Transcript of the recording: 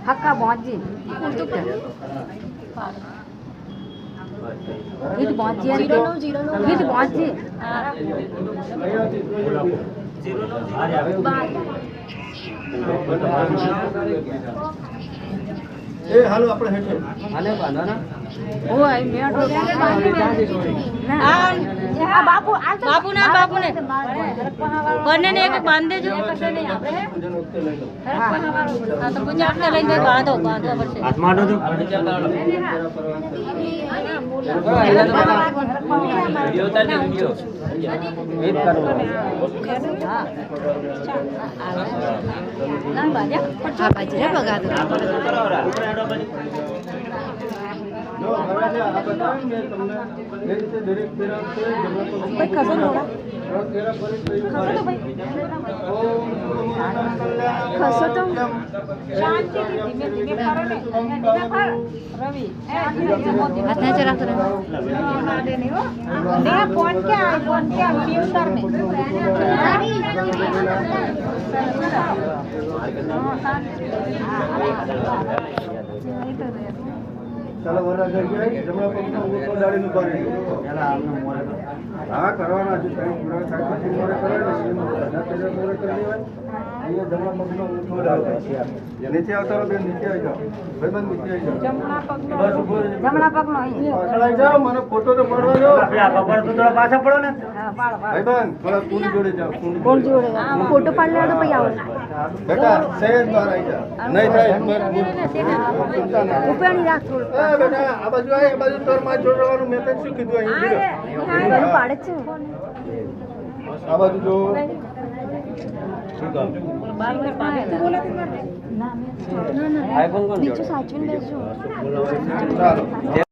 हक्का पहुंची गीत पहुंची गीत पहुंची ए हालो આપણે હેઠે આને બાંધો ના ओ आई मेटो आ बापू बापू ने कोने ने एक बांध देजो कसे नहीं आपरे हां तो मुझे आपने लઈને बांधो પડશે હાથમાં આડો વિડિયો ઉતાર દે વિડિયો વેટ કરો હા ના બાજા આ બાજરે બગા દો જો હવે આ બતાવું મે તમને એ રીતે દરેક પેરા છે ભાઈ ખસો થોડા પેરા પર ખસો તો શાંતિથી ધીમે ધીમે કરો ને ધીમે કર રવિ હાથને જરા કરો ના દે નહીં હો ને ફોન કે વિડિયો ઉતારને ચાલો વરા જગ્યાએ જમણા પગનો ઉપર દાડીનું કરી પેલા આમનો મોરે હા કરવાના છે કઈ પૂરા થાય પછી મોરે કરે ને એનો બધા પેલા મોરે કરી દેવાય અહીંયા જમણા પગનો ઉપર દાડો નીચે આવતા રહો બેન નીચે આવી જાઓ ભાઈબંધ નીચે આવી જાઓ બસ ઉભો જમણા પગનો અહીં ચલાઈ જાઓ મને ફોટો તો મળવા દો આપણે આ કપડ તો થોડા પાછા પડો ને હા પાડ ભાઈબંધ થોડા કુંડ જોડે જાઓ કોણ જોડે ફોટો પાડ લેડો પછી આવો બેટા સહેજ બહાર આવી જા નહીં થાય ઉપરની રાખ થોડું બેટા આ બાજુ આ બાજુ તોર માં જોડવાનું મેં તને શું કીધું અહીં પાડે છે આ બાજુ જો શું કામ બાર ને પાડે ના ના બીજું સાચવીને બેસજો ચાલો